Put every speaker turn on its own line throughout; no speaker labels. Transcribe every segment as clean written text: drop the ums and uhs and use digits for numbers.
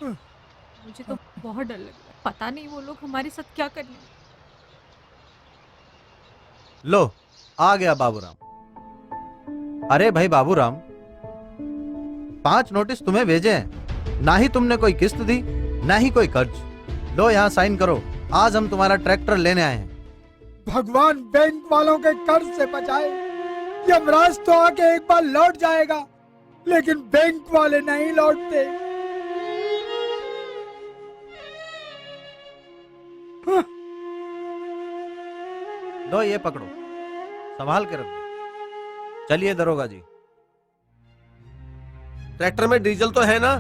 मुझे तो बहुत डर लग रहा है, पता नहीं वो लोग हमारे साथ क्या करने।
लो, आ गया बाबूराम। अरे भाई बाबूराम, 5 नोटिस तुम्हें भेजे हैं, ना ही तुमने कोई किस्त दी, ना ही कोई कर्ज। लो यहाँ साइन करो, आज हम तुम्हारा ट्रैक्टर लेने आए हैं।
भगवान बैंक वालों के कर्ज से बचाए। यमराज तो आके एक बार लौट जाएगा, लेकिन बैंक वाले नहीं लौटते। हाँ।
लो ये पकड़ो, संभाल के रखो। चलिए दरोगा जी।
ट्रैक्टर में डीजल तो है ना?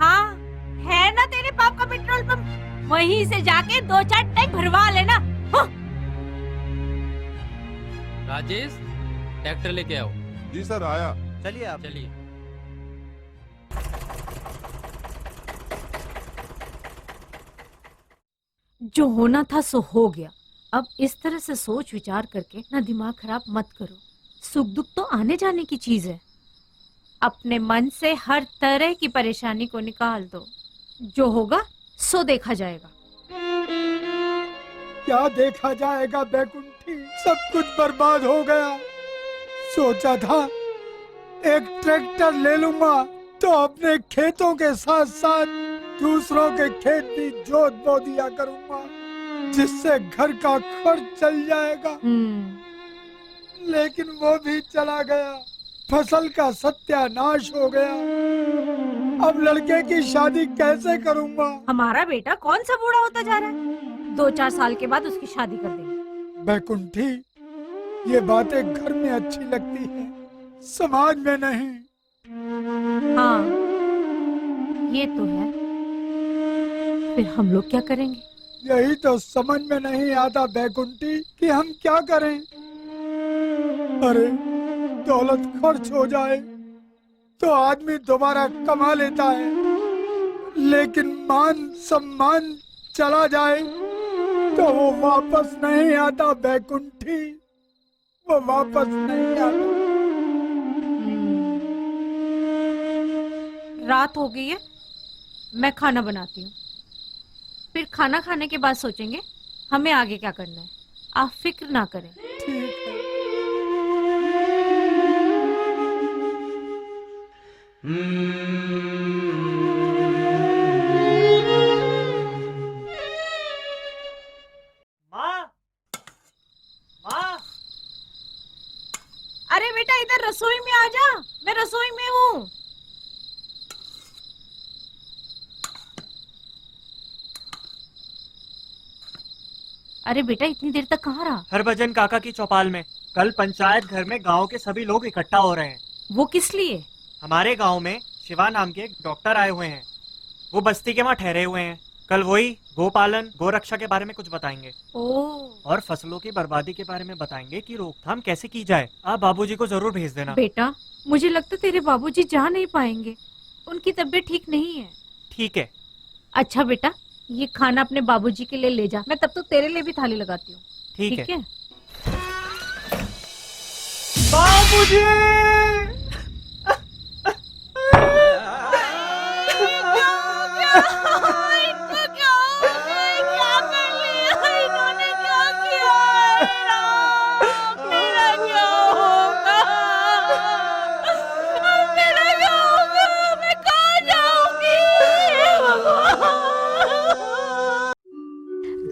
हाँ है ना तेरे बाप का पेट्रोल पंप, वहीं से जाके 2-4 टैंक भरवा लेना। हाँ।
राजेश, ट्रैक्टर लेके आओ।
जी सर, आया।
चलिए आप।
चलिए।
जो होना था सो हो गया। अब इस तरह से सोच विचार करके ना दिमाग खराब मत करो। सुख दुख तो आने जाने की चीज है। अपने मन से हर तरह की परेशानी को निकाल दो, जो होगा सो देखा जाएगा।
क्या देखा जाएगा बैकुंठी, सब कुछ बर्बाद हो गया। सोचा था एक ट्रैक्टर ले लूंगा तो अपने खेतों के साथ साथ दूसरों के खेत भी जोत बो दिया करूंगा, जिससे घर का खर्च चल जाएगा। लेकिन वो भी चला गया, फसल का सत्यानाश हो गया। अब लड़के की शादी कैसे करूंगा?
हमारा बेटा कौन सा बूढ़ा होता जा रहा है, 2-4 साल के बाद उसकी शादी कर देंगे।
बैकुंठी, ये बातें घर में अच्छी लगती है, समाज में नहीं।
हाँ ये तो है, फिर हम लोग क्या करेंगे?
यही तो समझ में नहीं आता बैकुंठी कि हम क्या करें। अरे दौलत खर्च हो जाए तो आदमी दोबारा कमा लेता है, लेकिन मान सम्मान चला जाए तो वो वापस नहीं आता बैकुंठी, वो वापस नहीं आता।
रात हो गई है, मैं खाना बनाती हूँ, फिर खाना खाने के बाद सोचेंगे हमें आगे क्या करना है। आप फिक्र ना करें।
ठीक है।
माँ, माँ।
अरे बेटा इधर रसोई में आ जा, मैं रसोई में हूँ। अरे बेटा इतनी देर तक कहाँ रहा?
हरभजन काका की चौपाल में। कल पंचायत घर में गांव के सभी लोग इकट्ठा हो रहे हैं।
वो किस लिए?
हमारे गांव में शिवा नाम के एक डॉक्टर आए हुए हैं। वो बस्ती के वहाँ ठहरे हुए हैं। कल वही गोपालन गोरक्षा के बारे में कुछ बताएंगे।
ओह।
और फसलों की बर्बादी के बारे में बताएंगे कि रोकथाम कैसे की जाए। आप बाबूजी को जरूर भेज देना।
बेटा मुझे लगता तेरे बाबूजी जा नहीं पाएंगे, उनकी तबीयत ठीक नहीं है।
ठीक है।
अच्छा बेटा ये खाना अपने बाबूजी के लिए ले जा, मैं तब तो तेरे लिए भी थाली लगाती हूँ।
ठीक है।
बाबूजी!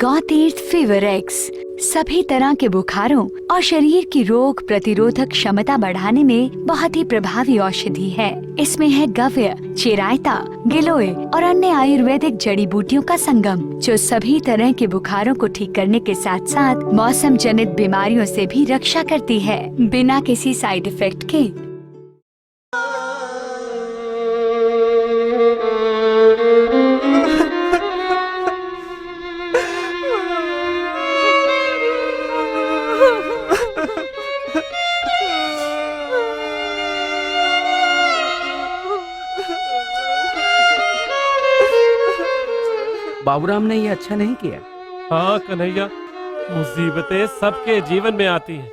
गौतीर्थ फीवर एक्स सभी तरह के बुखारों और शरीर की रोग प्रतिरोधक क्षमता बढ़ाने में बहुत ही प्रभावी औषधि है। इसमें है गव्य, चिरायता, गिलोय और अन्य आयुर्वेदिक जड़ी बूटियों का संगम, जो सभी तरह के बुखारों को ठीक करने के साथ साथ मौसम जनित बीमारियों से भी रक्षा करती है, बिना किसी साइड इफेक्ट के।
बाबूराम ने ये अच्छा नहीं किया।
हाँ कन्हैया, मुसीबतें सबके जीवन में आती हैं,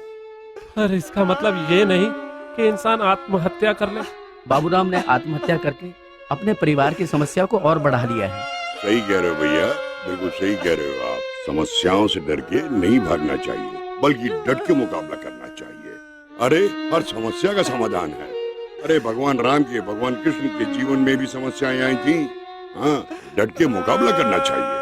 पर इसका मतलब ये नहीं कि इंसान आत्महत्या कर ले।
बाबूराम ने आत्महत्या करके
अपने परिवार की समस्या को और बढ़ा लिया है।
सही कह रहे हो भैया, बिल्कुल सही कह रहे हो आप। समस्याओं से डर के नहीं भागना चाहिए, बल्कि डट के मुकाबला करना चाहिए। अरे हर समस्या का समाधान है। अरे भगवान राम के, भगवान कृष्ण के जीवन में भी समस्याएं आई थी। हाँ, डट के मुकाबला करना चाहिए।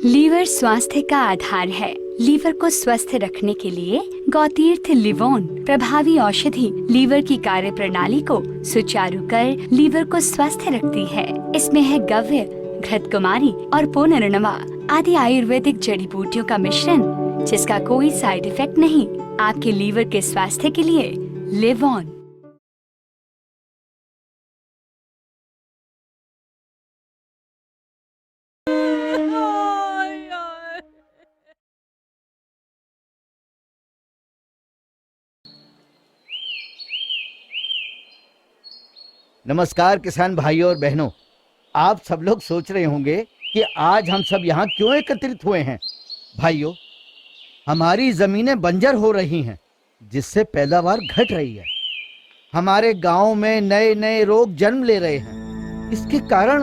लीवर स्वास्थ्य का आधार है। लीवर को स्वस्थ रखने के लिए गौतीर्थ लिवोन प्रभावी औषधि लीवर की कार्य प्रणाली को सुचारू कर लीवर को स्वस्थ रखती है। इसमें है गव्य, घृतकुमारी और पुनर्नवा आदि आयुर्वेदिक जड़ी बूटियों का मिश्रण, जिसका कोई साइड इफेक्ट नहीं। आपके लीवर के स्वास्थ्य के लिए लिवोन।
नमस्कार किसान भाइयों और बहनों, आप सब लोग सोच रहे होंगे कि आज हम सब यहाँ क्यों एकत्रित हुए हैं। भाइयों, हमारी जमीनें बंजर हो रही हैं, जिससे पैदावार घट रही है। हमारे गांव में नए नए रोग जन्म ले रहे हैं। इसके कारण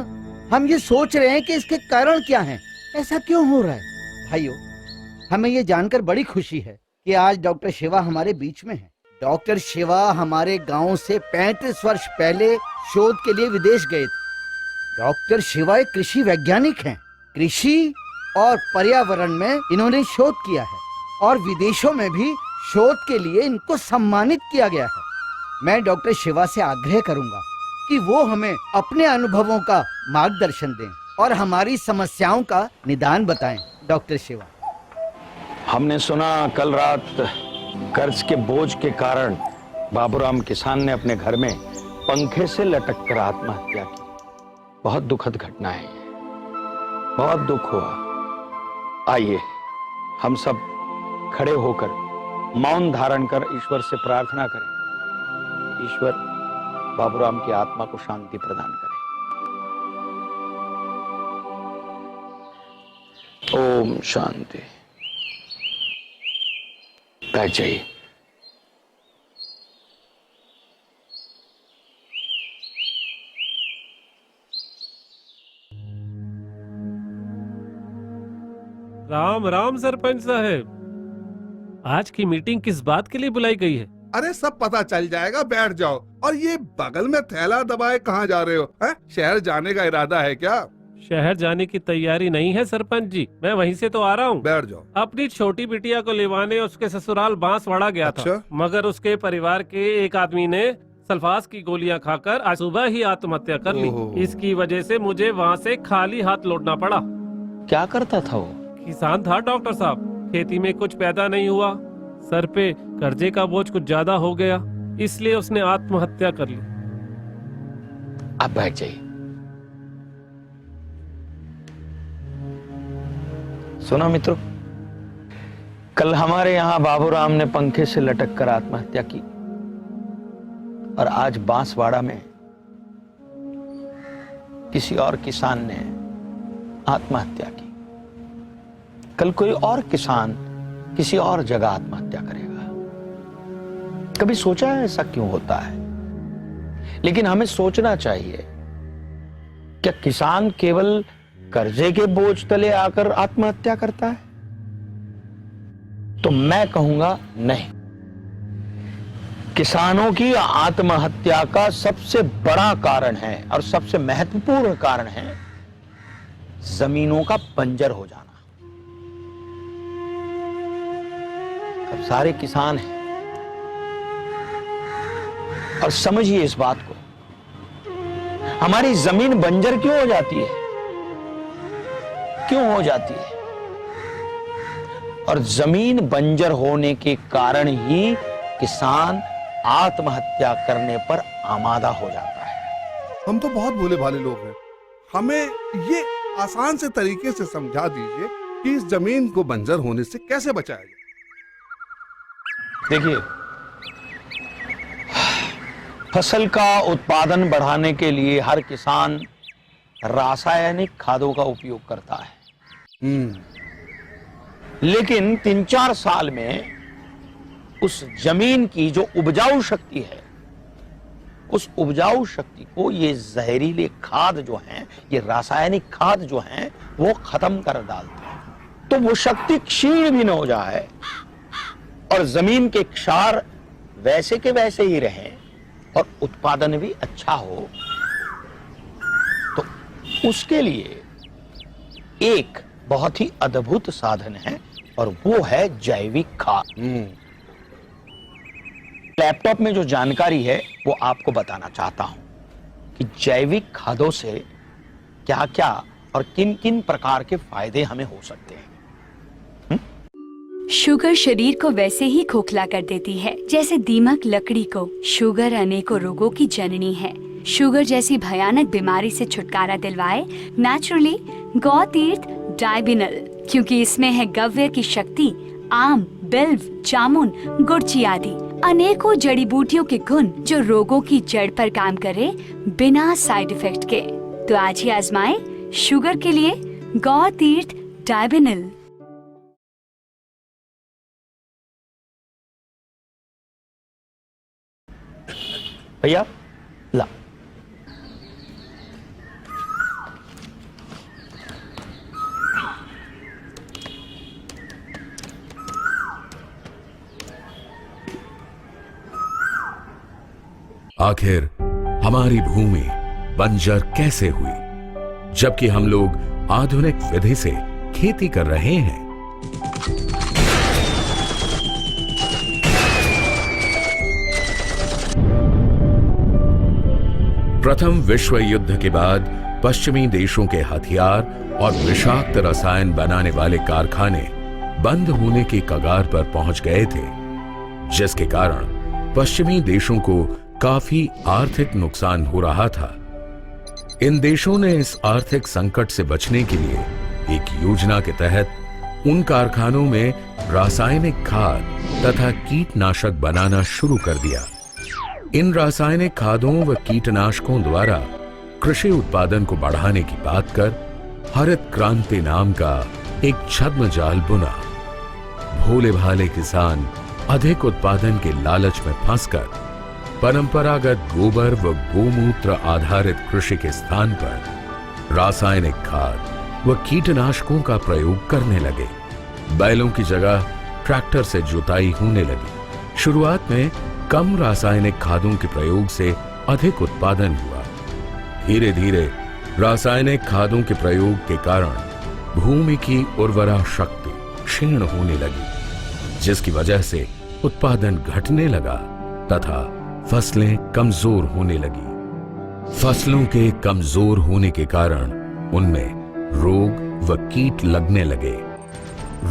हम ये सोच रहे हैं कि इसके कारण क्या हैं, ऐसा क्यों हो रहा है। भाइयों, हमें ये जानकर बड़ी खुशी है कि आज डॉक्टर शिवा हमारे बीच में है। डॉक्टर शिवा हमारे गांव से 35 वर्ष पहले शोध के लिए विदेश गए थे। डॉक्टर शिवा एक कृषि वैज्ञानिक हैं। कृषि और पर्यावरण में इन्होंने शोध किया है और विदेशों में भी शोध के लिए इनको सम्मानित किया गया है। मैं डॉक्टर शिवा से आग्रह करूंगा कि वो हमें अपने अनुभवों का मार्गदर्शन दें और हमारी समस्याओं का निदान बताएं। डॉक्टर शिवा,
हमने सुना कल रात कर्ज के बोझ के कारण बाबूराम किसान ने अपने घर में पंखे से लटक कर आत्महत्या की। बहुत दुखद घटना है, बहुत दुख हुआ। आइए हम सब खड़े होकर मौन धारण कर ईश्वर से प्रार्थना करें, ईश्वर बाबूराम की आत्मा को शांति प्रदान करे। ओम शांति। बैठ जाइए।
राम राम सरपंच साहब, आज की मीटिंग किस बात के लिए बुलाई गई है?
अरे सब पता चल जाएगा, बैठ जाओ। और ये बगल में थैला दबाए कहाँ जा रहे हो? शहर जाने का इरादा है क्या?
शहर जाने की तैयारी नहीं है सरपंच जी, मैं वहीं से तो आ रहा हूँ।
बैठ जाओ।
अपनी छोटी बिटिया को लेवाने उसके ससुराल बांसवाड़ा गया था, मगर उसके परिवार के एक आदमी ने सल्फास की गोलियां खाकर आज सुबह ही आत्महत्या कर ली। इसकी वजह से मुझे वहाँ से खाली हाथ लौटना पड़ा।
क्या करता था वो?
किसान था डॉक्टर साहब, खेती में कुछ पैदा नहीं हुआ, सर पे कर्जे का बोझ कुछ ज्यादा हो गया, इसलिए उसने आत्महत्या कर ली।
आप बैठ जाइए। सुनो मित्रों, कल हमारे यहाँ बाबूराम ने पंखे से लटक कर आत्महत्या की और आज बांसवाड़ा में किसी और किसान ने आत्महत्या की। कल कोई और किसान किसी और जगह आत्महत्या करेगा। कभी सोचा है ऐसा क्यों होता है? लेकिन हमें सोचना चाहिए, क्या किसान केवल कर्जे के बोझ तले आकर आत्महत्या करता है? तो मैं कहूंगा नहीं। किसानों की आत्महत्या का सबसे बड़ा कारण है और सबसे महत्वपूर्ण कारण है जमीनों का बंजर हो जाना। अब सारे किसान हैं और समझिए इस बात को, हमारी जमीन बंजर क्यों हो जाती है? क्यों हो जाती है? और जमीन बंजर होने के कारण ही किसान आत्महत्या करने पर आमादा हो जाता है।
हम तो बहुत भोले भाले लोग हैं, हमें ये आसान से तरीके से समझा दीजिए कि इस जमीन को बंजर होने से कैसे बचाया जाए।
देखिए, फसल का उत्पादन बढ़ाने के लिए हर किसान रासायनिक खादों का उपयोग करता है, लेकिन 3-4 साल में उस जमीन की जो उपजाऊ शक्ति है, उस उपजाऊ शक्ति को ये जहरीले खाद जो हैं, ये रासायनिक खाद जो हैं, वो खत्म कर डालते हैं। तो वो शक्ति क्षीण भी न हो जाए और जमीन के क्षार वैसे के वैसे ही रहे और उत्पादन भी अच्छा हो, तो उसके लिए एक बहुत ही अद्भुत साधन है और वो है जैविक खाद। लैपटॉप में जो जानकारी है वो आपको बताना चाहता हूं कि जैविक खादों से क्या क्या और किन किन प्रकार के फायदे हमें हो सकते हैं।
शुगर शरीर को वैसे ही खोखला कर देती है जैसे दीमक लकड़ी को। शुगर अनेकों रोगों की जननी है। शुगर जैसी भयानक बीमारी से छुटकारा दिलवाए नेचुरली गौ तीर्थ डायबिनल, क्योंकि इसमें है गव्य की शक्ति, आम, बिल्व, जामुन, गुड़ची आदि अनेकों जड़ी बूटियों के गुण जो रोगों की जड़ पर काम करे बिना साइड इफेक्ट के। तो आज ही आजमाएं शुगर के लिए गौ तीर्थ डायबिनल।
भैया ला,
आखिर हमारी भूमि बंजर कैसे हुई, जबकि हम लोग आधुनिक विधि से खेती कर रहे हैं? प्रथम विश्व युद्ध के बाद पश्चिमी देशों के हथियार और विषाक्त रसायन बनाने वाले कारखाने बंद होने की कगार पर पहुंच गए थे, जिसके कारण पश्चिमी देशों को काफी आर्थिक नुकसान हो रहा था। इन देशों ने इस आर्थिक संकट से बचने के लिए एक योजना के तहत उन कारखानों में रासायनिक खाद तथा कीटनाशक बनाना शुरू कर दिया। इन रासायनिक खादों व कीटनाशकों द्वारा कृषि उत्पादन को बढ़ाने की बात कर हरित क्रांति नाम का एक छद्म जाल बुना। भोले भाले किसान अधिक उत्पादन के लालच में फंसकर परंपरागत गोबर व गोमूत्र आधारित कृषि के स्थान पर रासायनिक खाद व कीटनाशकों का प्रयोग करने लगे। बैलों की जगह ट्रैक्टर से जुताई होने लगी। शुरुआत में कम रासायनिक खादों के प्रयोग से अधिक उत्पादन हुआ। धीरे धीरे रासायनिक खादों के प्रयोग के कारण भूमि की उर्वरा शक्ति क्षीण होने लगी, जिसकी वजह से उत्पादन घटने लगा तथा फसलें कमजोर होने लगी। फसलों के कमजोर होने के कारण उनमें रोग व कीट लगने लगे।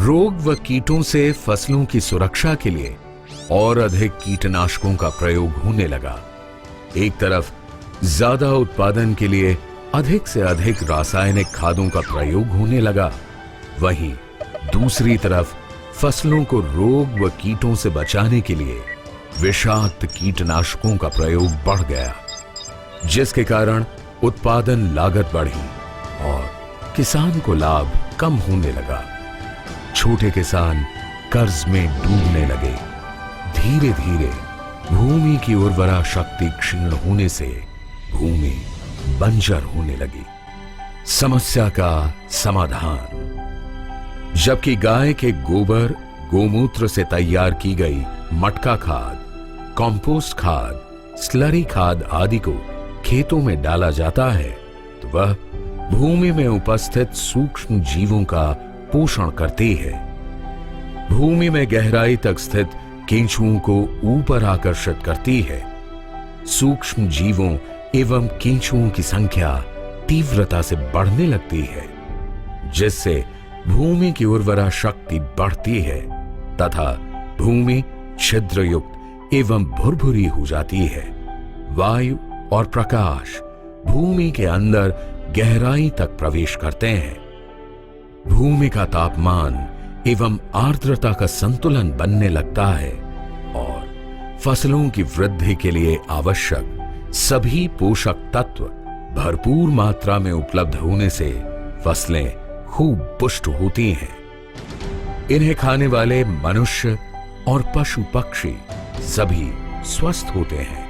रोग व कीटों से फसलों की सुरक्षा के लिए और अधिक कीटनाशकों का प्रयोग होने लगा। एक तरफ ज्यादा उत्पादन के लिए अधिक से अधिक रासायनिक खादों का प्रयोग होने लगा, वहीं दूसरी तरफ फसलों को रोग व कीटों से बचाने के लिए विषाक्त कीटनाशकों का प्रयोग बढ़ गया, जिसके कारण उत्पादन लागत बढ़ी और किसान को लाभ कम होने लगा। छोटे किसान कर्ज में डूबने लगे। धीरे धीरे भूमि की उर्वरा शक्ति क्षीण होने से भूमि बंजर होने लगी। समस्या का समाधान। जबकि गाय के गोबर गोमूत्र से तैयार की गई मटका खाद, कंपोस्ट खाद, स्लरी खाद आदि को खेतों में डाला जाता है, तो वह भूमि में उपस्थित सूक्ष्म जीवों का पोषण करती है। भूमि में गहराई तक स्थित केंचुओं को ऊपर आकर्षित करती है। सूक्ष्म जीवों एवं केंचुओं की संख्या तीव्रता से बढ़ने लगती है, जिससे भूमि की उर्वरा शक्ति बढ़ती है तथा भूमि छिद्र युक्त एवं भुरभुरी हो जाती है। वायु और प्रकाश भूमि के अंदर गहराई तक प्रवेश करते हैं। भूमि का तापमान एवं आर्द्रता का संतुलन बनने लगता है और फसलों की वृद्धि के लिए आवश्यक सभी पोषक तत्व भरपूर मात्रा में उपलब्ध होने से फसलें खूब पुष्ट होती हैं। इन्हें खाने वाले मनुष्य और पशु पक्षी सभी स्वस्थ होते हैं।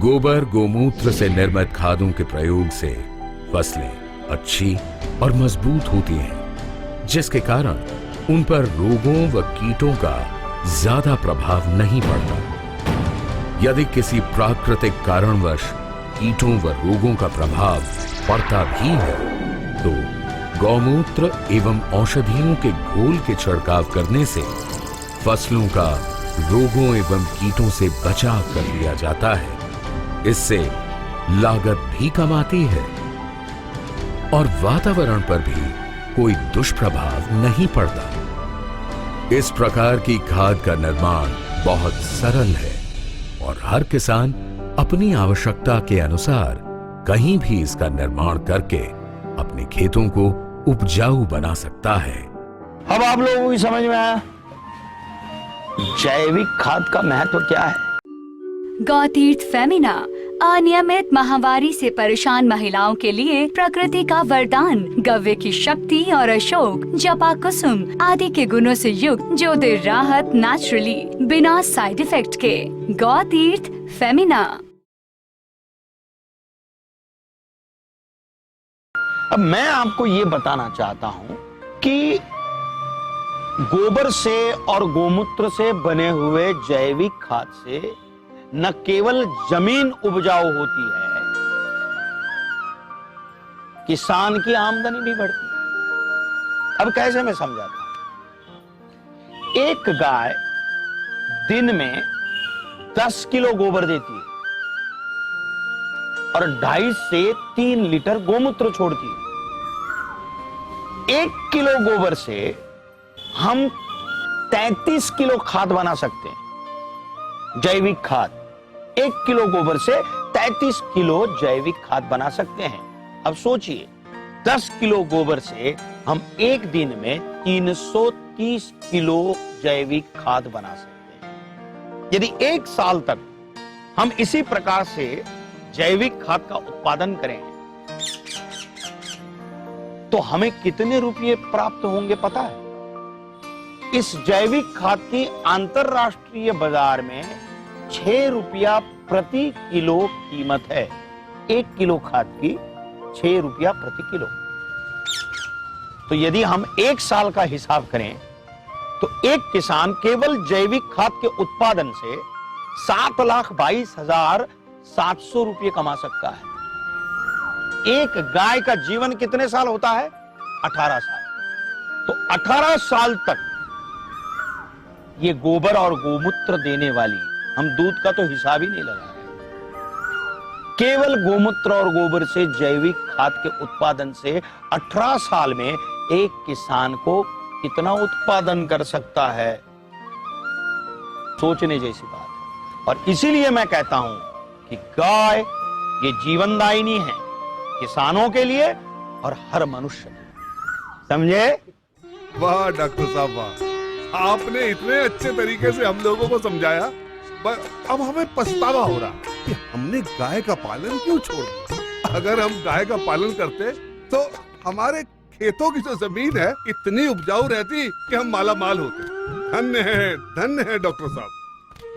गोबर गोमूत्र से निर्मित खादों के प्रयोग से फसलें अच्छी और मजबूत होती हैं, जिसके कारण उन पर रोगों व कीटों का ज्यादा प्रभाव नहीं पड़ता। यदि किसी प्राकृतिक कारणवश कीटों व रोगों का प्रभाव पड़ता भी है तो गौमूत्र एवं औषधियों के घोल के छिड़काव करने से फसलों का रोगों एवं कीटों से बचाव कर लिया जाता है। इससे लागत भी कम आती है और वातावरण पर भी कोई दुष्प्रभाव नहीं पड़ता। इस प्रकार की खाद का निर्माण बहुत सरल है और हर किसान अपनी आवश्यकता के अनुसार कहीं भी इसका निर्माण करके अपने खेतों को उपजाऊ बना सकता है।
अब आप लोगों को समझ में आया जैविक खाद का महत्व क्या है?
गौतीर्थ फेमिना अनियमित माहवारी से परेशान महिलाओं के लिए प्रकृति का वरदान, गव्य की शक्ति और अशोक, जपा कुसुम आदि के गुणों से युक्त जो दे राहत नेचुरली बिना साइड इफेक्ट के। गौतीर्थ फेमिना।
अब मैं आपको ये बताना चाहता हूं कि गोबर से और गोमूत्र से बने हुए जैविक खाद से न केवल जमीन उपजाऊ होती है, किसान की आमदनी भी बढ़ती है। अब कैसे मैं समझाता हूं। एक गाय दिन में 10 किलो गोबर देती है और 2.5 से 3 लीटर गोमूत्र छोड़ती है। 1 किलो गोबर से हम 33 किलो खाद बना सकते हैं, जैविक खाद। 1 किलो गोबर से 33 किलो जैविक खाद बना सकते हैं। अब सोचिए 10 किलो गोबर से हम एक दिन में 330 किलो जैविक खाद बना सकते हैं। यदि 1 साल तक हम इसी प्रकार से जैविक खाद का उत्पादन करें तो हमें कितने रुपये प्राप्त होंगे पता है? इस जैविक खाद की अंतरराष्ट्रीय बाजार में 6 रुपया प्रति किलो कीमत है। 1 किलो खाद की 6 रुपया प्रति किलो। तो यदि हम 1 साल का हिसाब करें तो एक किसान केवल जैविक खाद के उत्पादन से 7,22,700 रुपये कमा सकता है। एक गाय का जीवन कितने साल होता है? 18 साल। तो 18 साल तक ये गोबर और गोमूत्र देने वाली, हम दूध का तो हिसाब ही नहीं लगा रहे, केवल गोमूत्र और गोबर से जैविक खाद के उत्पादन से 18 साल में एक किसान को कितना उत्पादन कर सकता है? सोचने जैसी बात है। और इसीलिए मैं कहता हूं कि गाय ये जीवनदायिनी है, किसानों के लिए और हर मनुष्य के लिए। समझे?
वाह डॉक्टर साहब वाह, आपने इतने अच्छे तरीके से हम लोगों को समझाया। अब हमें पछतावा हो रहा कि हमने गाय का पालन क्यों छोड़ दिया। अगर हम गाय का पालन करते तो हमारे खेतों की जो जमीन है इतनी उपजाऊ रहती कि हम माला माल होते। धन्य है डॉक्टर साहब।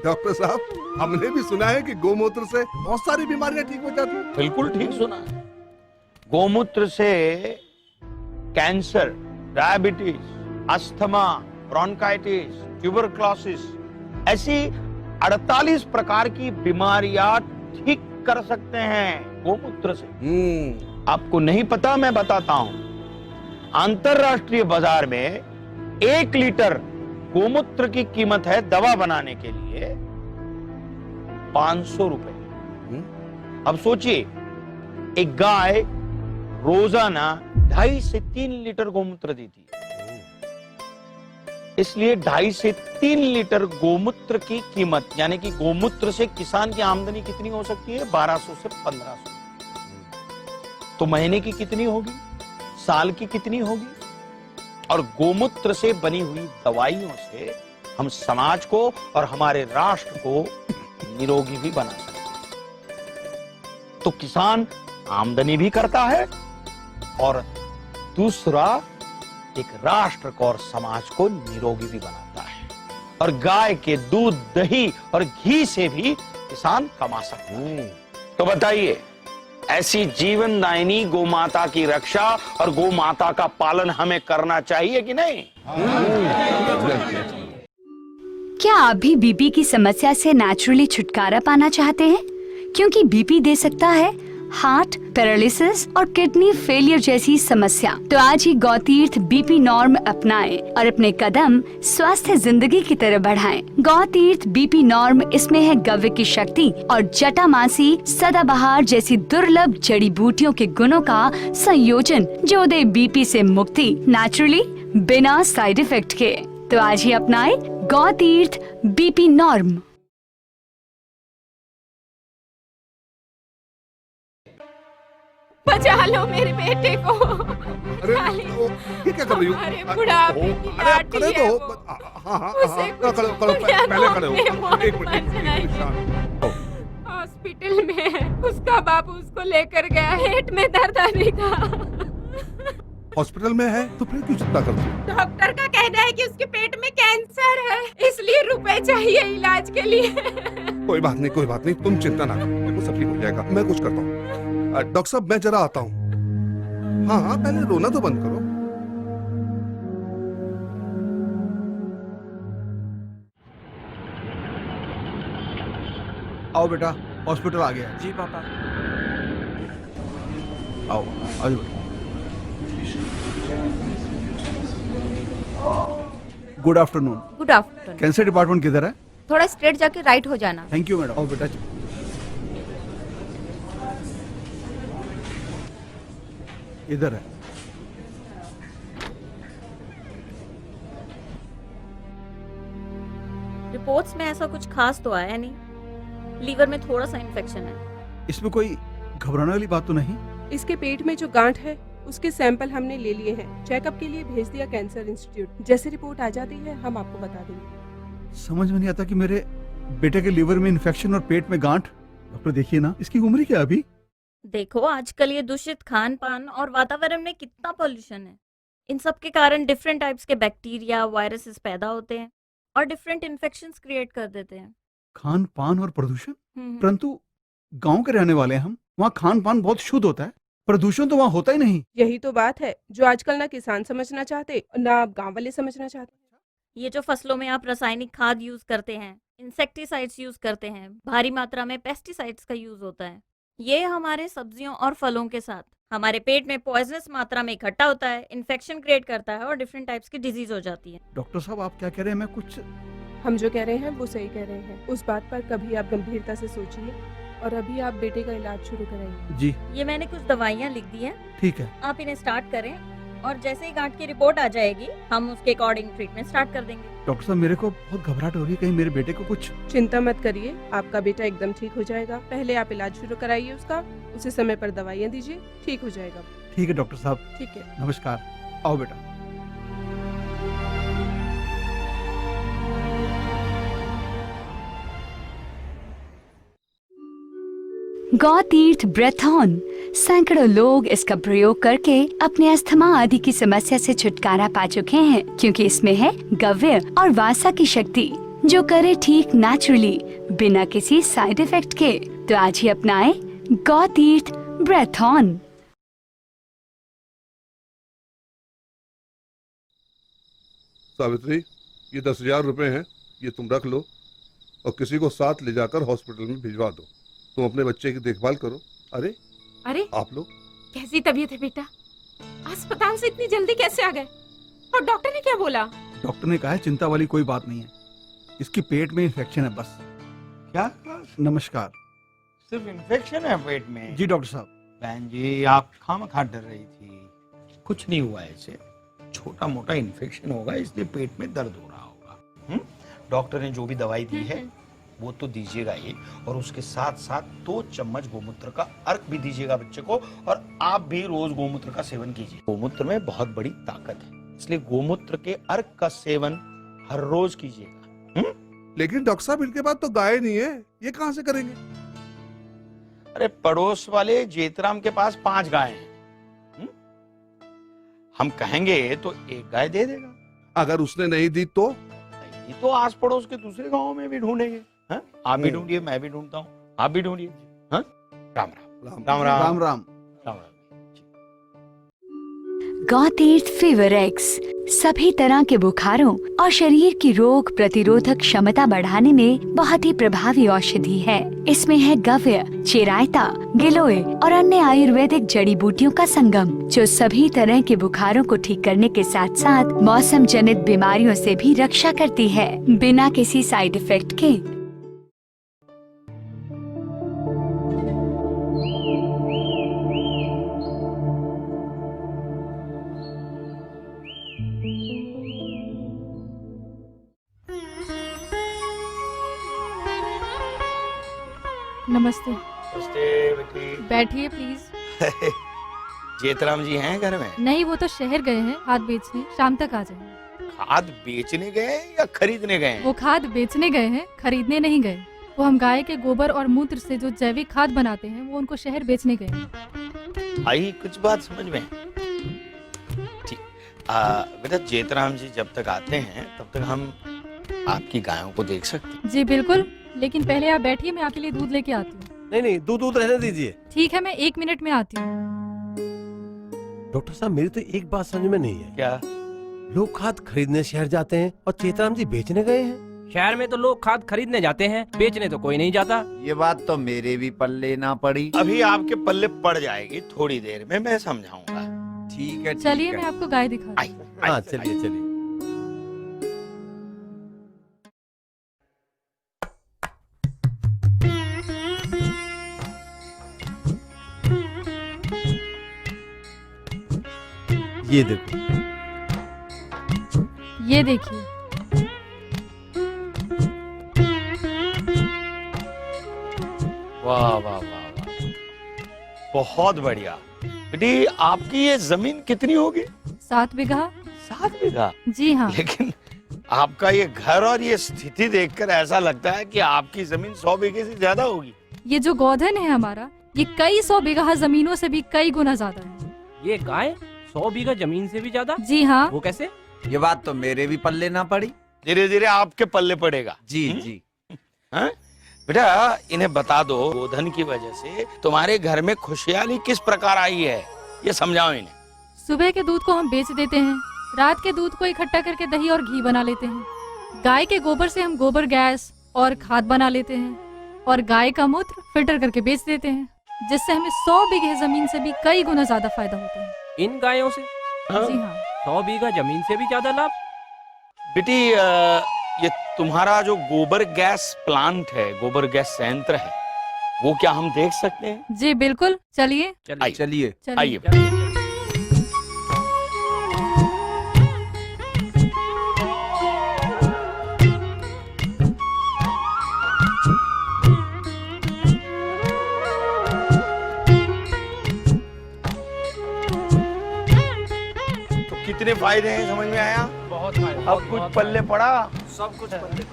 डॉक्टर साहब, हमने भी सुना है कि गोमूत्र से बहुत सारी बीमारियां ठीक हो जाती हैं।
बिल्कुल ठीक सुना है। गोमूत्र से cancer, diabetes, asthma, bronchitis, tuberculosis ऐसी 48 प्रकार की बीमारियां ठीक कर सकते हैं गोमूत्र से। आपको नहीं पता, मैं बताता हूं। अंतरराष्ट्रीय बाजार में 1 लीटर गोमूत्र की कीमत है दवा बनाने के लिए 500 रुपए। अब सोचिए एक गाय रोजाना 2.5 से 3 लीटर गोमूत्र देती है, इसलिए 2.5 से 3 लीटर गोमूत्र की कीमत, यानी कि गोमूत्र से किसान की आमदनी कितनी हो सकती है? 1200 से 1500। तो महीने की कितनी होगी? साल की कितनी होगी? और गोमूत्र से बनी हुई दवाइयों से हम समाज को और हमारे राष्ट्र को निरोगी भी बना सकते हैं। तो किसान आमदनी भी करता है और दूसरा एक राष्ट्र और समाज को निरोगी भी बनाता है। और गाय के दूध, दही और घी से भी किसान कमा सकता है। तो बताइए, ऐसी जीवनदायिनी गोमाता की रक्षा और गोमाता का पालन हमें करना चाहिए कि नहीं?
क्या आप भी बीपी की समस्या से नेचुरली छुटकारा पाना चाहते हैं? क्योंकि बीपी दे सकता है हार्ट, पैरालिसिस और किडनी फेलियर जैसी समस्या। तो आज ही गौतीर्थ बीपी नॉर्म अपनाएं और अपने कदम स्वस्थ जिंदगी की तरफ बढ़ाएं। गौतीर्थ बीपी नॉर्म, इसमें है गव्य की शक्ति और जटामासी, सदाबहार जैसी दुर्लभ जड़ी बूटियों के गुणों का संयोजन, जो दे बीपी से मुक्ति नेचुरली, बिना साइड इफेक्ट के। तो आज ही अपनाएं गौतीर्थ बीपी नॉर्म।
बचा लो मेरे बेटे को।
अरे ये क्या कर रही हो?
अरे बुढ़ापे की
अरे आप खड़े तो हो। हाँ हाँ हाँ, खड़े पहले खड़े हो। एक मिनट
हॉस्पिटल में उसका बाबू उसको लेकर गया, पेट में दर्द आने का।
हॉस्पिटल में है तो फिर क्यों चिंता करती हो?
डॉक्टर का कहना है कि उसके पेट में कैंसर है, इसलिए रुपए चाहिए इलाज के लिए।
कोई बात नहीं, तुम चिंता ना करो, देखो सब ठीक हो जाएगा। मैं कुछ करता हूँ। डॉक्टर साहब मैं जरा आता हूँ। हाँ पहले रोना तो बंद करो।
आओ बेटा, हॉस्पिटल आ गया।
जी पापा।
आओ आज good afternoon.
Good afternoon.
Cancer department किधर है?
थोड़ा स्ट्रेट जाके राइट हो जाना।
Thank you madam. आओ बेटा, इधर है।
रिपोर्ट्स में ऐसा कुछ खास तो आया नहीं, लीवर में थोड़ा सा इन्फेक्शन है।
इसमें कोई घबराने वाली बात तो नहीं?
इसके पेट में जो गांठ है उसके सैंपल हमने ले लिए हैं, चेकअप के लिए भेज दिया कैंसर इंस्टीट्यूट। जैसे रिपोर्ट आ जाती है हम आपको बता देंगे।
समझ में नहीं आता कि मेरे बेटे के लीवर में इन्फेक्शन और पेट में गांठ। डॉक्टर देखिए ना, इसकी उम्र क्या अभी?
देखो आजकल ये दूषित खान पान और वातावरण में कितना पोल्यूशन है, इन सब के कारण डिफरेंट टाइप्स के बैक्टीरिया, वायरसेस पैदा होते हैं और डिफरेंट इन्फेक्शंस क्रिएट कर देते हैं।
खान पान और प्रदूषण? परंतु गांव के रहने वाले हैं हम, वहाँ खान पान बहुत शुद्ध होता है, प्रदूषण तो वहाँ होता ही नहीं।
यही तो बात है जो आजकल ना किसान समझना चाहते ना गांव वाले समझना चाहते।
ये जो फसलों में आप रासायनिक खाद यूज करते हैं, इंसेक्टिसाइड्स यूज करते हैं, भारी मात्रा में पेस्टिसाइड्स का यूज होता है, ये हमारे सब्जियों और फलों के साथ हमारे पेट में पॉइजनस मात्रा में इकट्ठा होता है, इन्फेक्शन क्रिएट करता है और डिफरेंट टाइप्स की डिजीज हो जाती है।
डॉक्टर साहब आप क्या कह रहे हैं? मैं कुछ
हम जो कह रहे हैं वो सही कह रहे हैं। उस बात पर कभी आप गंभीरता से सोचिए और अभी आप बेटे का इलाज शुरू कराइए।
जी।
ये मैंने कुछ दवाइयाँ लिख दी हैं,
ठीक है।
आप इन्हें स्टार्ट करें और जैसे ही गांठ की रिपोर्ट आ जाएगी हम उसके अकॉर्डिंग ट्रीटमेंट स्टार्ट कर देंगे।
डॉक्टर साहब मेरे को बहुत घबराहट हो रही है, कहीं मेरे बेटे को कुछ।
चिंता मत करिए, आपका बेटा एकदम ठीक हो जाएगा। पहले आप इलाज शुरू कराइए उसका, उसे समय पर दवाइयाँ दीजिए, ठीक हो जाएगा।
ठीक है डॉक्टर साहब।
ठीक है,
नमस्कार। आओ बेटा।
गौतीर्थ ब्रेथॉन, सैकड़ों लोग इसका प्रयोग करके अपने अस्थमा आदि की समस्या से छुटकारा पा चुके हैं, क्योंकि इसमें है गव्य और वासा की शक्ति, जो करे ठीक नेचुरली, बिना किसी साइड इफेक्ट के। तो आज ही अपनाएं गौतीर्थ ब्रेथॉन।
सावित्री, ये 10,000 रुपए हैं, ये तुम रख लो और किसी को साथ ले जाकर हॉस्पिटल में भिजवा दो। तुम अपने बच्चे की देखभाल करो। अरे
अरे
आप लोग
कैसी तबीयत है बेटा? अस्पताल से इतनी जल्दी कैसे आ गए? और डॉक्टर ने क्या बोला?
डॉक्टर ने कहा है चिंता वाली कोई बात नहीं है, इसकी पेट में इन्फेक्शन है बस।
क्या?
नमस्कार।
सिर्फ इन्फेक्शन है पेट में?
जी डॉक्टर साहब।
बहन जी आप खामखा डर रही थी, कुछ नहीं हुआ ऐसे, छोटा मोटा इन्फेक्शन होगा इसलिए पेट में दर्द हो रहा होगा। डॉक्टर ने जो भी दवाई दी है वो तो दीजिएगा ही, और उसके साथ साथ 2 चम्मच गोमूत्र का अर्क भी दीजिएगा बच्चे को, और आप भी रोज गोमूत्र का सेवन कीजिए। गोमूत्र में बहुत बड़ी ताकत है, इसलिए गोमूत्र के अर्क का सेवन हर रोज कीजिएगा।
लेकिन डॉक्टर साहब इनके पास तो गाय नहीं है, ये कहाँ से करेंगे?
अरे पड़ोस वाले जेतराम के पास 5 गाय हैं। हम कहेंगे तो 1 गाय दे देगा।
अगर उसने नहीं दी तो?
नहीं तो आस पड़ोस के दूसरे गांवों में भी ढूंढेंगे। हाँ? आप भी ढूंढिए, मैं भी ढूंढता हूँ, आप भी ढूंढिए। हाँ? राम राम राम राम
राम राम।
राम राम।
गौतीर्थ फीवर एक्स सभी तरह के बुखारों और शरीर की रोग प्रतिरोधक क्षमता बढ़ाने में बहुत ही प्रभावी औषधि है। इसमें है गव्य, चिरायता, गिलोय और अन्य आयुर्वेदिक जड़ी बूटियों का संगम, जो सभी तरह के बुखारों को ठीक करने के साथ साथ मौसम जनित बीमारियों से भी रक्षा करती है, बिना किसी साइड इफेक्ट के।
नमस्ते।
नमस्ते बेटी।
बैठिए प्लीज।
जेतराम जी हैं घर में?
नहीं, वो तो शहर गए हैं खाद बेचने, शाम तक आ जाएंगे।
खाद बेचने गए या खरीदने गए?
वो खाद बेचने गए हैं, खरीदने नहीं गए। वो हम गाय के गोबर और मूत्र से जो जैविक खाद बनाते हैं, वो उनको शहर बेचने गए हैं।
आई कुछ बात समझ में? ठीक। बेटा जेतराम जी जब तक आते हैं तब तक हम आपकी गायों को देख सकते हैं?
जी बिल्कुल, लेकिन पहले आप बैठिए, मैं आपके लिए दूध लेके आती हूँ।
नहीं, दूध रहने दीजिए।
ठीक है, मैं 1 मिनट में आती हूँ।
डॉक्टर साहब, मेरी तो एक बात समझ में नहीं है।
क्या?
लोग खाद खरीदने शहर जाते हैं और चेतराम जी बेचने गए हैं।
शहर में तो लोग खाद खरीदने जाते हैं, बेचने तो कोई नहीं जाता।
ये बात तो मेरे भी पल्ले ना पड़ी।
अभी आपके पल्ले पड़ जाएगी, थोड़ी देर में मैं समझाऊंगा।
ठीक है,
चलिए मैं आपको गाय दिखा।
हाँ चलिए। ये देखो,
ये देखिए।
वाह वाह वाह वाह, बहुत बढ़िया। बेटी आपकी ये जमीन कितनी होगी?
7 बीघा।
7 बीघा?
जी हाँ।
लेकिन आपका ये घर और ये स्थिति देखकर ऐसा लगता है कि आपकी जमीन 100 बीघे से ज्यादा होगी।
ये जो गोधन है हमारा, ये कई 100 बीघा जमीनों से भी कई गुना ज्यादा है।
ये गाय 100 बीघा जमीन से भी ज्यादा?
जी हाँ।
वो कैसे?
ये बात तो मेरे भी पल्ले ना पड़ी।
धीरे धीरे आपके पल्ले पड़ेगा।
जी जी।
हाँ? बेटा इन्हें बता दो, गोधन की वजह से तुम्हारे घर में खुशहाली किस प्रकार आई है, ये समझाओ इन्हें।
सुबह के दूध को हम बेच देते हैं, रात के दूध को इकट्ठा करके दही और घी बना लेते हैं। गाय के गोबर से हम गोबर गैस और खाद बना लेते हैं, और गाय का मूत्र फिल्टर करके बेच देते हैं, जिससे हमें 100 बीघे जमीन से भी कई गुना ज्यादा फायदा होता है।
इन गायों से?
जी हाँ।
100 बीघा जमीन से भी ज्यादा लाभ।
बेटी ये तुम्हारा जो गोबर गैस प्लांट है, गोबर गैस संयंत्र है, वो क्या हम देख सकते हैं?
जी बिल्कुल, चलिए।
चलिए
आइए। कितने फायदे हैं समझ में आया?
बहुत फायदे।
अब कुछ पल्ले पड़ा?
सब कुछ पल्ले।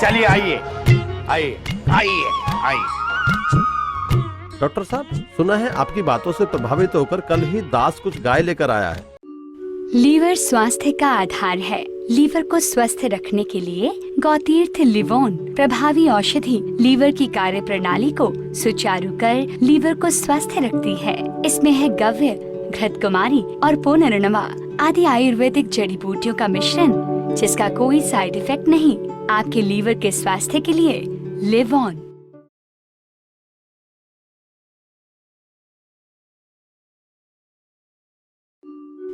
चलिए आइए आइए आइए आइए।
डॉक्टर साहब, सुना है आपकी बातों से प्रभावित होकर कल ही दास कुछ गाय लेकर आया है।
लीवर स्वास्थ्य का आधार है। लीवर को स्वस्थ रखने के लिए गौतीर्थ लिवोन प्रभावी औषधि लीवर की कार्य प्रणाली को सुचारू कर लीवर को स्वस्थ रखती है। इसमें है गव्य, घृतकुमारी और पुनर्नवा आदि आयुर्वेदिक जड़ी बूटियों का मिश्रण, जिसका कोई साइड इफेक्ट नहीं। आपके लीवर के स्वास्थ्य के लिए लिवोन।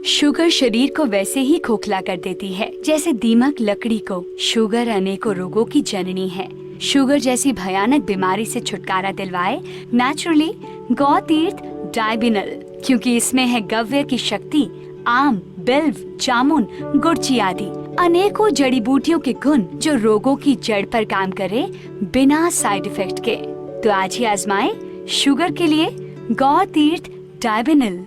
शुगर शरीर को वैसे ही खोखला कर देती है जैसे दीमक लकड़ी को। शुगर अनेकों रोगों की जननी है। शुगर जैसी भयानक बीमारी से छुटकारा दिलवाए नेचुरली गौतीर्थ डायबिनल, क्योंकि इसमें है गव्य की शक्ति, आम, बिल्व, जामुन, गुड़ची आदि अनेकों जड़ी बूटियों के गुण जो रोगों की जड़ पर काम करे बिना साइड इफेक्ट के। तो आज ही आजमाए शुगर के लिए गौतीर्थ डायबिनल।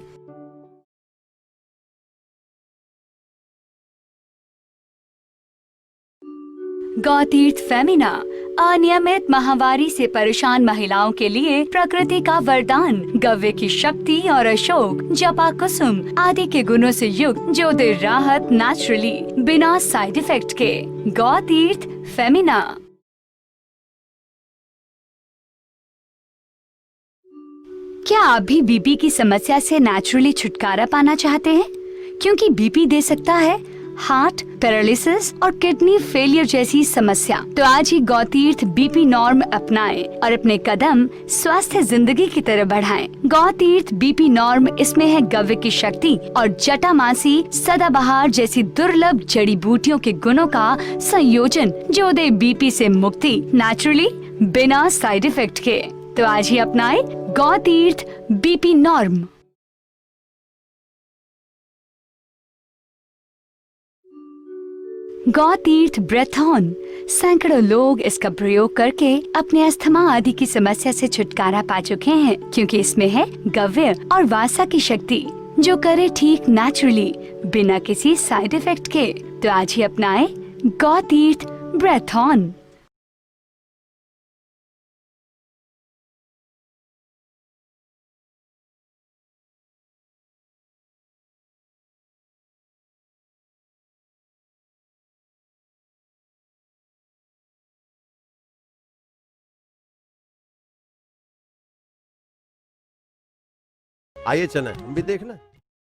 गौतीर्थ फेमिना अनियमित माहवारी से परेशान महिलाओं के लिए प्रकृति का वरदान, गव्य की शक्ति और अशोक, जपा कुसुम आदि के गुणों से युक्त जो दे राहत नेचुरली बिना साइड इफेक्ट के। गौतीर्थ फेमिना। क्या आप भी बीपी की समस्या से नेचुरली छुटकारा पाना चाहते हैं? क्योंकि बीपी दे सकता है हार्ट, पैरालिसिस और किडनी फेलियर जैसी समस्या। तो आज ही गौतीर्थ बीपी नॉर्म अपनाएं और अपने कदम स्वस्थ जिंदगी की तरफ बढ़ाएं। गौतीर्थ बीपी नॉर्म, इसमें है गव्य की शक्ति और जटामासी, सदाबहार जैसी दुर्लभ जड़ी बूटियों के गुणों का संयोजन जो दे बीपी से मुक्ति नेचुरली बिना साइड इफेक्ट के। तो आज ही अपनाएं Gautirth BP norm. Gautirth breath on. सैकड़ों लोग इसका प्रयोग करके अपने अस्थमा आदि की समस्या से छुटकारा पा चुके हैं, क्योंकि इसमें है गव्य और वासा की शक्ति जो करे ठीक नेचुरली बिना किसी साइड इफेक्ट के। तो आज ही अपनाएं गौतीर्थ ब्रेथ ऑन।
आइए चलें, हम भी देखना।